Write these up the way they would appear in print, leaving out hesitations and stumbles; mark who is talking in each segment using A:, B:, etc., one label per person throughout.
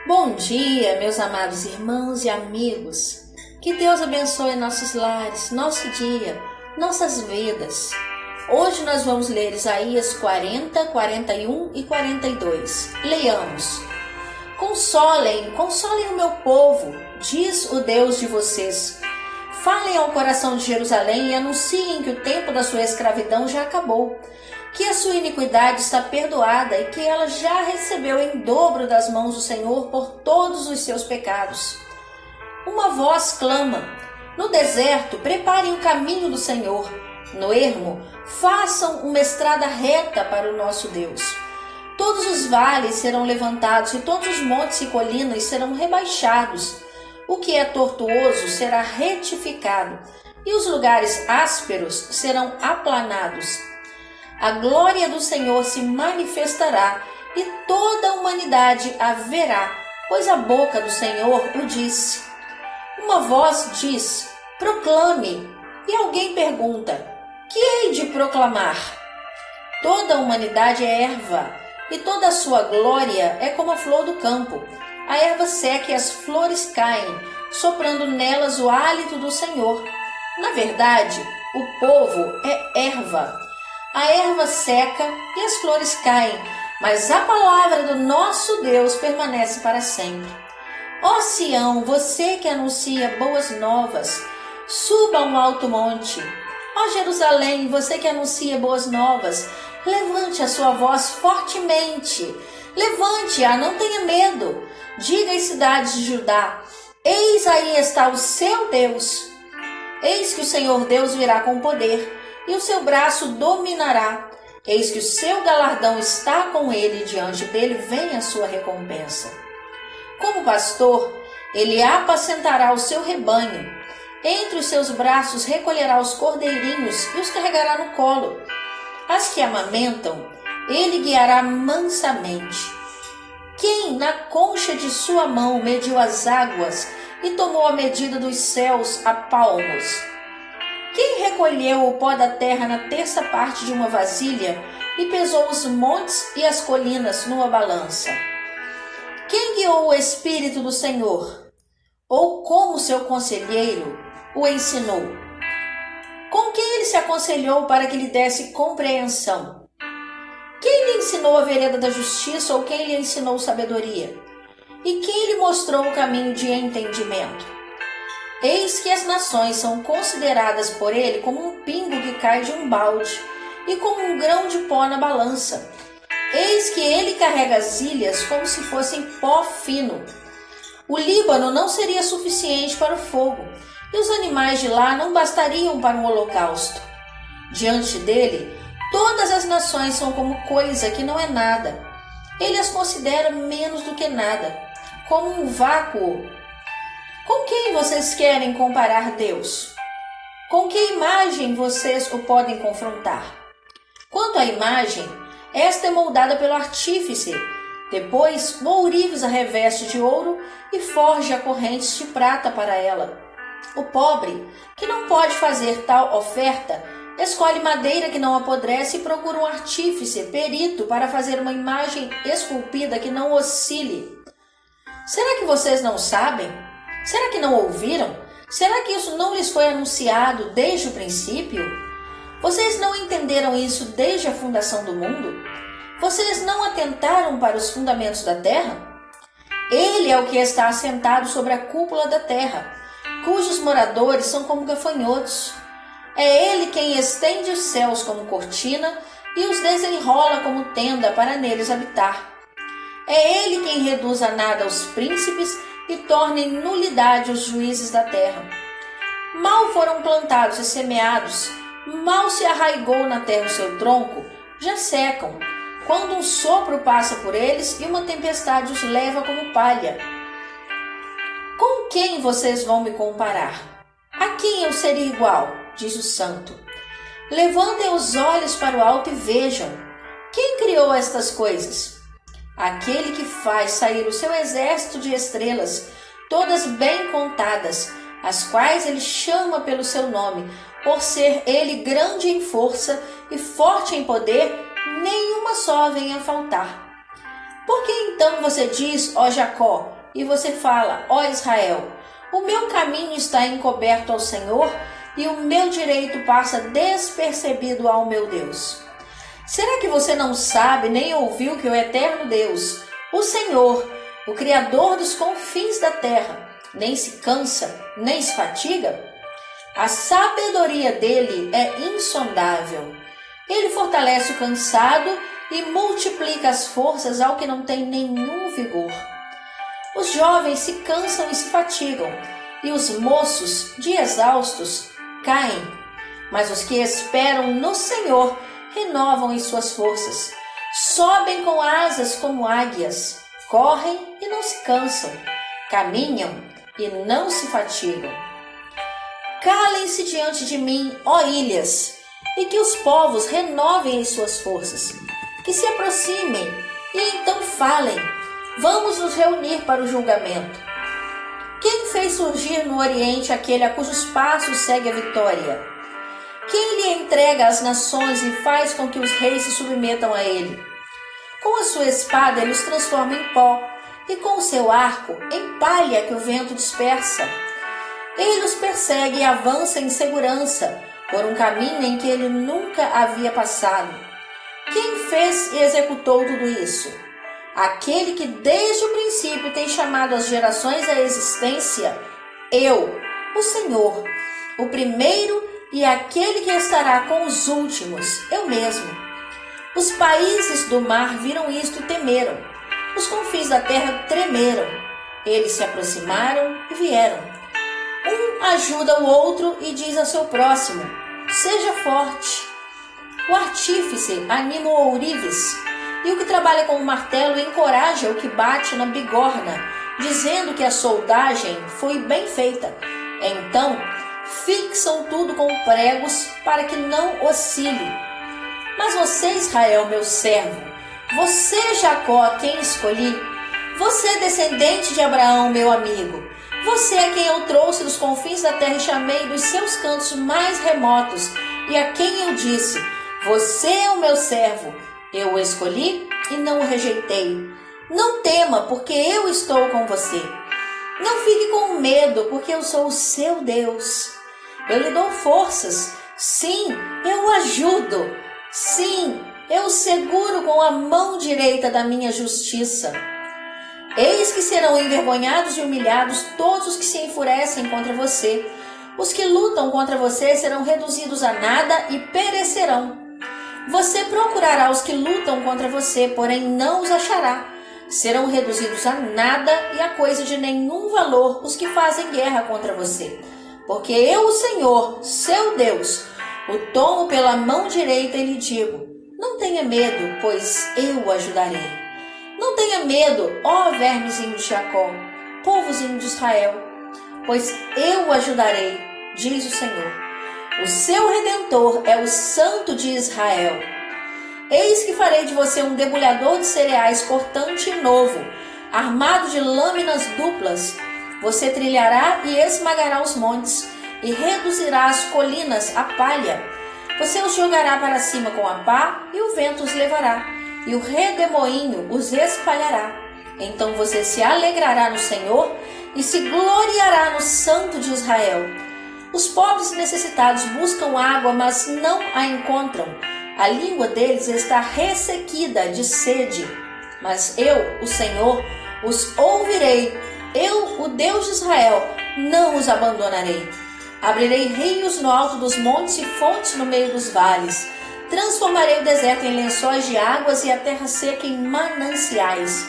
A: Bom dia, meus amados irmãos e amigos. Que Deus abençoe nossos lares, nosso dia, nossas vidas. Hoje nós vamos ler Isaías 40, 41 e 42. Leiamos. Consolem o meu povo, diz o Deus de vocês. Falem ao coração de Jerusalém e anunciem que o tempo da sua escravidão já acabou, que a sua iniquidade está perdoada e que ela já recebeu em dobro das mãos do Senhor por todos os seus pecados. Uma voz clama: no deserto, preparem o caminho do Senhor. No ermo, façam uma estrada reta para o nosso Deus. Todos os vales serão levantados e todos os montes e colinas serão rebaixados. O que é tortuoso será retificado e os lugares ásperos serão aplanados. A glória do Senhor se manifestará e toda a humanidade a verá, pois a boca do Senhor o disse. Uma voz diz: proclame, e alguém pergunta: que hei de proclamar? Toda a humanidade é erva, e toda a sua glória é como a flor do campo. A erva seca e as flores caem, soprando nelas o hálito do Senhor. Na verdade, o povo é erva. A erva seca e as flores caem, mas a palavra do nosso Deus permanece para sempre. Ó Sião, você que anuncia boas novas, suba a um alto monte. Ó Jerusalém, você que anuncia boas novas, levante a sua voz fortemente. Levante-a, não tenha medo. Diga às cidades de Judá: eis aí está o seu Deus. Eis que o Senhor Deus virá com poder, e o seu braço dominará. Eis que o seu galardão está com ele, e diante dele vem a sua recompensa. Como pastor, ele apacentará o seu rebanho. Entre os seus braços recolherá os cordeirinhos e os carregará no colo. As que amamentam, ele guiará mansamente. Quem na concha de sua mão mediu as águas e tomou a medida dos céus a palmos? Quem recolheu o pó da terra na terça parte de uma vasilha e pesou os montes e as colinas numa balança? Quem guiou o Espírito do Senhor? Ou como seu conselheiro o ensinou? Com quem ele se aconselhou para que lhe desse compreensão? Quem lhe ensinou a vereda da justiça ou quem lhe ensinou sabedoria? E quem lhe mostrou o caminho de entendimento? Eis que as nações são consideradas por ele como um pingo que cai de um balde e como um grão de pó na balança. Eis que ele carrega as ilhas como se fossem pó fino. O Líbano não seria suficiente para o fogo, e os animais de lá não bastariam para um holocausto. Diante dele, todas as nações são como coisa que não é nada. Ele as considera menos do que nada, como um vácuo. Com quem vocês querem comparar Deus? Com que imagem vocês o podem confrontar? Quanto à imagem, esta é moldada pelo artífice. Depois, o ourives a reveste de ouro e forja correntes de prata para ela. O pobre, que não pode fazer tal oferta, escolhe madeira que não apodrece e procura um artífice, perito, para fazer uma imagem esculpida que não oscile. Será que vocês não sabem? Será que não ouviram? Será que isso não lhes foi anunciado desde o princípio? Vocês não entenderam isso desde a fundação do mundo? Vocês não atentaram para os fundamentos da terra? Ele é o que está assentado sobre a cúpula da terra, cujos moradores são como gafanhotos. É ele quem estende os céus como cortina e os desenrola como tenda para neles habitar. É ele quem reduz a nada os príncipes e torna em nulidade os juízes da terra. Mal foram plantados e semeados, mal se arraigou na terra o seu tronco, já secam, quando um sopro passa por eles e uma tempestade os leva como palha. Com quem vocês vão me comparar? A quem eu seria igual? Diz o santo. Levantem os olhos para o alto e vejam. Quem criou estas coisas? Aquele que faz sair o seu exército de estrelas, todas bem contadas, as quais ele chama pelo seu nome, por ser ele grande em força e forte em poder, nenhuma só vem a faltar. Por que então você diz, ó Jacó, e você fala, ó Israel, o meu caminho está encoberto ao Senhor e o meu direito passa despercebido ao meu Deus? Será que você não sabe nem ouviu que o eterno Deus, o Senhor, o Criador dos confins da terra, nem se cansa, nem se fatiga? A sabedoria dele é insondável. Ele fortalece o cansado e multiplica as forças ao que não tem nenhum vigor. Os jovens se cansam e se fatigam, e os moços, de exaustos, caem. Mas os que esperam no Senhor renovam em suas forças, sobem com asas como águias, correm e não se cansam, caminham e não se fatigam. Calem-se diante de mim, ó ilhas, e que os povos renovem em suas forças, que se aproximem e então falem, vamos nos reunir para o julgamento. Quem fez surgir no Oriente aquele a cujos passos segue a vitória? Quem lhe entrega as nações e faz com que os reis se submetam a ele? Com a sua espada ele os transforma em pó, e com o seu arco em palha que o vento dispersa. Ele os persegue e avança em segurança, por um caminho em que ele nunca havia passado. Quem fez e executou tudo isso? Aquele que desde o princípio tem chamado as gerações à existência, eu, o Senhor, o primeiro e aquele que estará com os últimos, eu mesmo. Os países do mar viram isto e temeram. Os confins da terra tremeram. Eles se aproximaram e vieram. Um ajuda o outro e diz ao seu próximo, seja forte. O artífice anima o ourives, e o que trabalha com o martelo encoraja o que bate na bigorna, dizendo que a soldagem foi bem feita. Então, fixam tudo com pregos para que não oscile. Mas você, Israel, meu servo, você, Jacó, a quem escolhi, você, descendente de Abraão, meu amigo, você é quem eu trouxe dos confins da terra e chamei dos seus cantos mais remotos, e a quem eu disse, você é o meu servo, eu o escolhi e não o rejeitei. Não tema, porque eu estou com você. Não fique com medo, porque eu sou o seu Deus. Eu lhe dou forças. Sim, eu o ajudo. Sim, eu o seguro com a mão direita da minha justiça. Eis que serão envergonhados e humilhados todos os que se enfurecem contra você. Os que lutam contra você serão reduzidos a nada e perecerão. Você procurará os que lutam contra você, porém não os achará. Serão reduzidos a nada e a coisa de nenhum valor os que fazem guerra contra você. Porque eu, o Senhor, seu Deus, o tomo pela mão direita e lhe digo, não tenha medo, pois eu o ajudarei. Não tenha medo, ó vermezinho de Jacó, povozinho de Israel, pois eu o ajudarei, diz o Senhor. O seu Redentor é o Santo de Israel. Eis que farei de você um debulhador de cereais cortante e novo, armado de lâminas duplas. Você trilhará e esmagará os montes, e reduzirá as colinas a palha. Você os jogará para cima com a pá, e o vento os levará, e o redemoinho os espalhará. Então você se alegrará no Senhor, e se gloriará no Santo de Israel. Os pobres e necessitados buscam água, mas não a encontram. A língua deles está ressequida de sede. Mas eu, o Senhor, os ouvirei. Eu, o Deus de Israel, não os abandonarei. Abrirei rios no alto dos montes e fontes no meio dos vales. Transformarei o deserto em lençóis de águas e a terra seca em mananciais.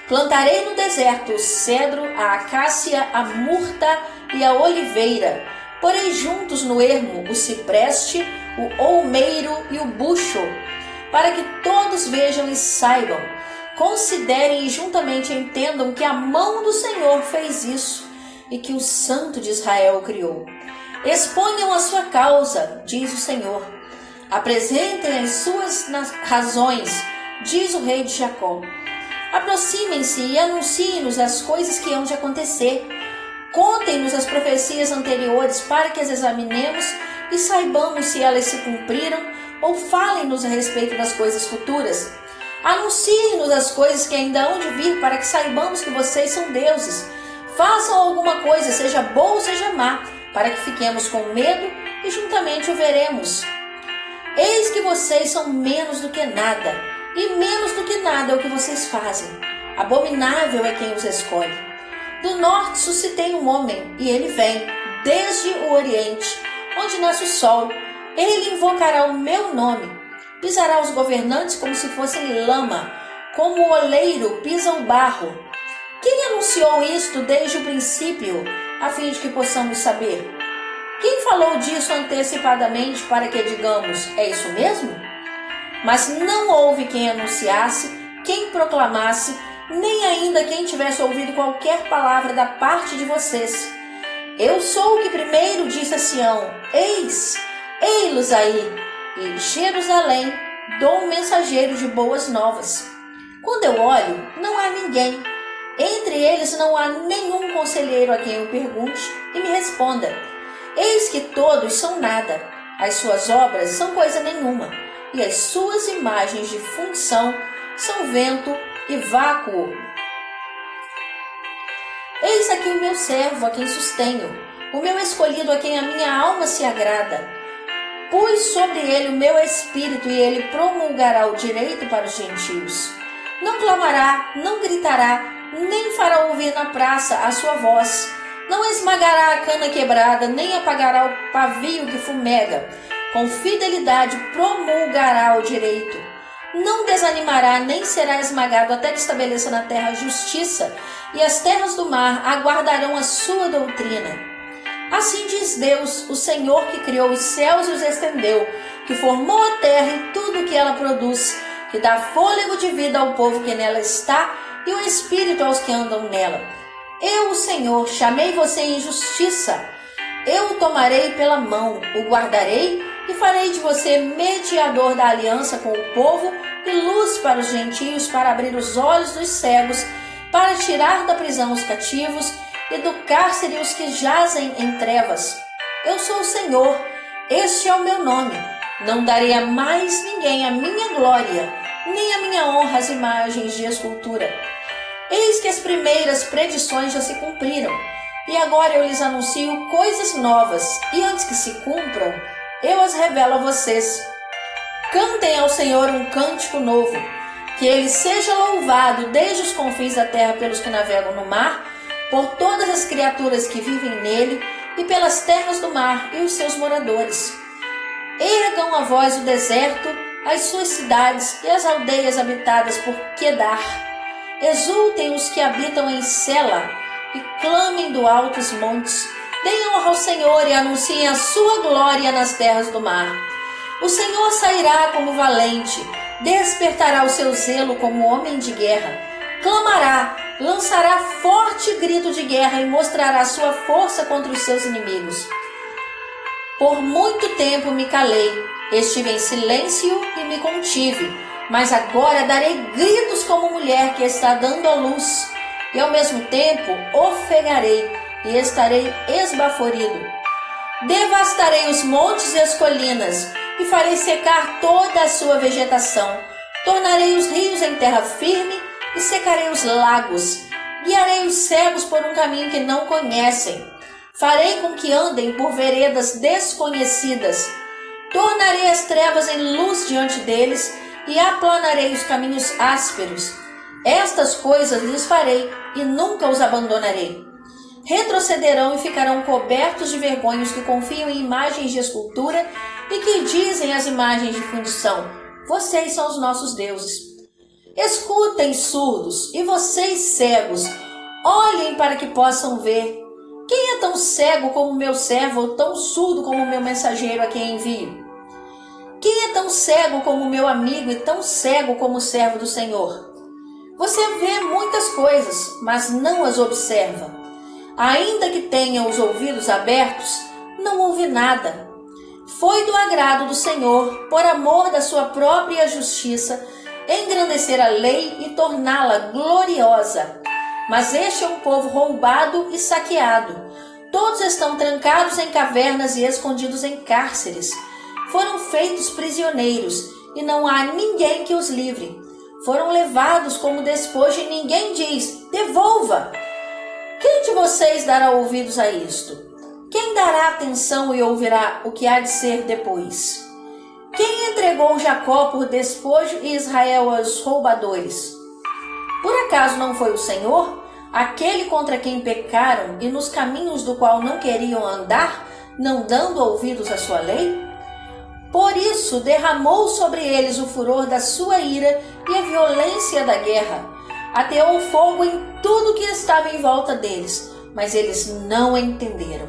A: Plantarei no deserto o cedro, a acácia, a murta e a oliveira. Porei juntos no ermo o cipreste, o olmeiro e o bucho, para que todos vejam e saibam, considerem e juntamente entendam que a mão do Senhor fez isso e que o Santo de Israel o criou. Exponham a sua causa, diz o Senhor. Apresentem as suas razões, diz o rei de Jacó. Aproximem-se e anunciem-nos as coisas que hão de acontecer. Contem-nos as profecias anteriores para que as examinemos e saibamos se elas se cumpriram, ou falem-nos a respeito das coisas futuras. Anunciem-nos as coisas que ainda hão de vir, para que saibamos que vocês são deuses. Façam alguma coisa, seja boa ou seja má, para que fiquemos com medo e juntamente o veremos. Eis que vocês são menos do que nada, e menos do que nada é o que vocês fazem. Abominável é quem os escolhe. Do norte suscitei um homem, e ele vem, desde o oriente, onde nasce o sol. Ele invocará o meu nome. Pisará os governantes como se fossem lama, como o oleiro pisa o barro. Quem anunciou isto desde o princípio, a fim de que possamos saber? Quem falou disso antecipadamente para que digamos, é isso mesmo? Mas não houve quem anunciasse, quem proclamasse, nem ainda quem tivesse ouvido qualquer palavra da parte de vocês. Eu sou o que primeiro disse a Sião, ei-los aí. E Jerusalém, dou um mensageiro de boas novas. Quando eu olho, não há ninguém. Entre eles não há nenhum conselheiro a quem eu pergunte e me responda. Eis que todos são nada. As suas obras são coisa nenhuma. E as suas imagens de função são vento e vácuo. Eis aqui o meu servo a quem sustenho, o meu escolhido a quem a minha alma se agrada. Pus sobre ele o meu espírito e ele promulgará o direito para os gentios. Não clamará, não gritará, nem fará ouvir na praça a sua voz. Não esmagará a cana quebrada, nem apagará o pavio que fumega. Com fidelidade promulgará o direito. Não desanimará, nem será esmagado até que estabeleça na terra a justiça, e as terras do mar aguardarão a sua doutrina. Assim diz Deus, o Senhor que criou os céus e os estendeu, que formou a terra e tudo o que ela produz, que dá fôlego de vida ao povo que nela está e o espírito aos que andam nela. Eu, o Senhor, chamei você em justiça. Eu o tomarei pela mão, o guardarei e farei de você mediador da aliança com o povo e luz para os gentios, para abrir os olhos dos cegos, para tirar da prisão os cativos e do cárcere os que jazem em trevas. Eu sou o Senhor, este é o meu nome. Não darei a mais ninguém a minha glória, nem a minha honra às imagens de escultura. Eis que as primeiras predições já se cumpriram, e agora eu lhes anuncio coisas novas, e antes que se cumpram, eu as revelo a vocês. Cantem ao Senhor um cântico novo, que ele seja louvado desde os confins da terra pelos que navegam no mar, por todas as criaturas que vivem nele e pelas terras do mar e os seus moradores. Ergam a voz do deserto, as suas cidades e as aldeias habitadas por Quedar. Exultem os que habitam em Sela e clamem do alto os montes. Deem honra ao Senhor e anunciem a sua glória nas terras do mar. O Senhor sairá como valente, despertará o seu zelo como homem de guerra. Clamará, lançará forte grito de guerra e mostrará sua força contra os seus inimigos. Por muito tempo me calei, estive em silêncio e me contive, mas agora darei gritos como mulher que está dando à luz, e ao mesmo tempo ofegarei e estarei esbaforido. Devastarei os montes e as colinas, e farei secar toda a sua vegetação. Tornarei os rios em terra firme e secarei os lagos. Guiarei os cegos por um caminho que não conhecem. Farei com que andem por veredas desconhecidas. Tornarei as trevas em luz diante deles e aplanarei os caminhos ásperos. Estas coisas lhes farei e nunca os abandonarei. Retrocederão e ficarão cobertos de vergonha os que confiam em imagens de escultura e que dizem às imagens de fundição: vocês são os nossos deuses. Escutem, surdos, e vocês, cegos, olhem para que possam ver. Quem é tão cego como meu servo ou tão surdo como meu mensageiro a quem envio? Quem é tão cego como meu amigo e tão cego como o servo do Senhor? Você vê muitas coisas, mas não as observa. Ainda que tenha os ouvidos abertos, não ouve nada. Foi do agrado do Senhor, por amor da sua própria justiça, engrandecer a lei e torná-la gloriosa. Mas este é um povo roubado e saqueado. Todos estão trancados em cavernas e escondidos em cárceres. Foram feitos prisioneiros, e não há ninguém que os livre. Foram levados como despojo e ninguém diz: devolva. Quem de vocês dará ouvidos a isto? Quem dará atenção e ouvirá o que há de ser depois? Quem entregou Jacó por despojo e Israel aos roubadores? Por acaso não foi o Senhor, aquele contra quem pecaram e nos caminhos do qual não queriam andar, não dando ouvidos à sua lei? Por isso derramou sobre eles o furor da sua ira e a violência da guerra. Ateou fogo em tudo que estava em volta deles, mas eles não entenderam.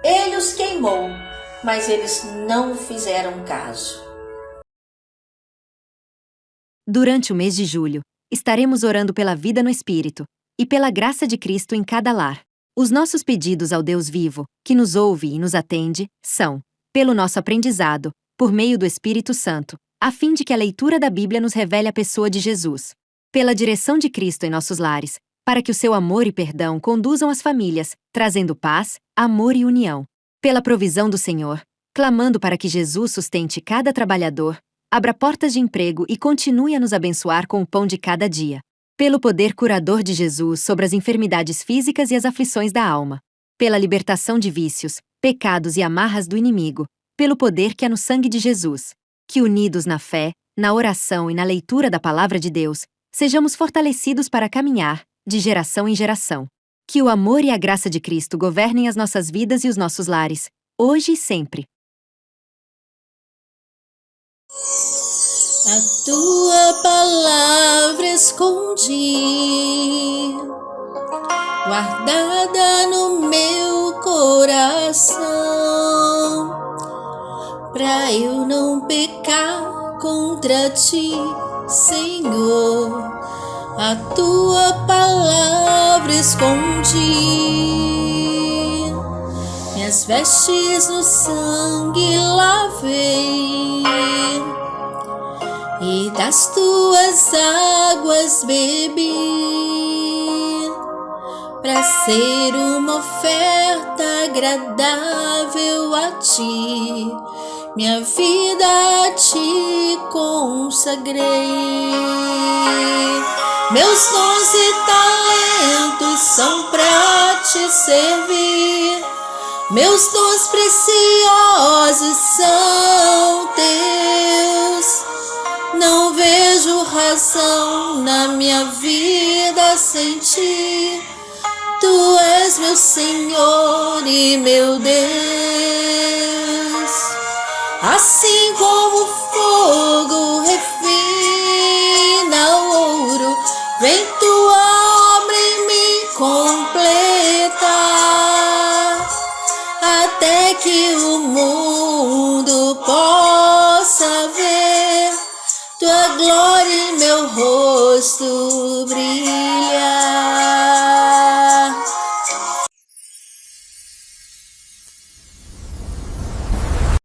A: Ele os queimou, mas eles não fizeram caso.
B: Durante o mês de julho, estaremos orando pela vida no Espírito e pela graça de Cristo em cada lar. Os nossos pedidos ao Deus vivo, que nos ouve e nos atende, são: pelo nosso aprendizado, por meio do Espírito Santo, a fim de que a leitura da Bíblia nos revele a pessoa de Jesus; pela direção de Cristo em nossos lares, para que o seu amor e perdão conduzam as famílias, trazendo paz, amor e união; pela provisão do Senhor, clamando para que Jesus sustente cada trabalhador, abra portas de emprego e continue a nos abençoar com o pão de cada dia; pelo poder curador de Jesus sobre as enfermidades físicas e as aflições da alma; pela libertação de vícios, pecados e amarras do inimigo, pelo poder que há no sangue de Jesus; que unidos na fé, na oração e na leitura da Palavra de Deus, sejamos fortalecidos para caminhar, de geração em geração; que o amor e a graça de Cristo governem as nossas vidas e os nossos lares, hoje e sempre.
A: A tua palavra escondi, guardada no meu coração, pra eu não pecar contra ti, Senhor. A tua palavra escondi, minhas vestes no sangue lavei, e das tuas águas bebi, pra ser uma oferta agradável a ti, minha vida a ti consagrei. Meus dons e talentos são pra te servir, meus dons preciosos são teus. Não vejo razão na minha vida sem ti. Tu és meu Senhor e meu Deus. Assim como o fogo refina o ouro, vem tua obra em mim completa, até que o mundo possa ver tua glória em meu rosto brilha.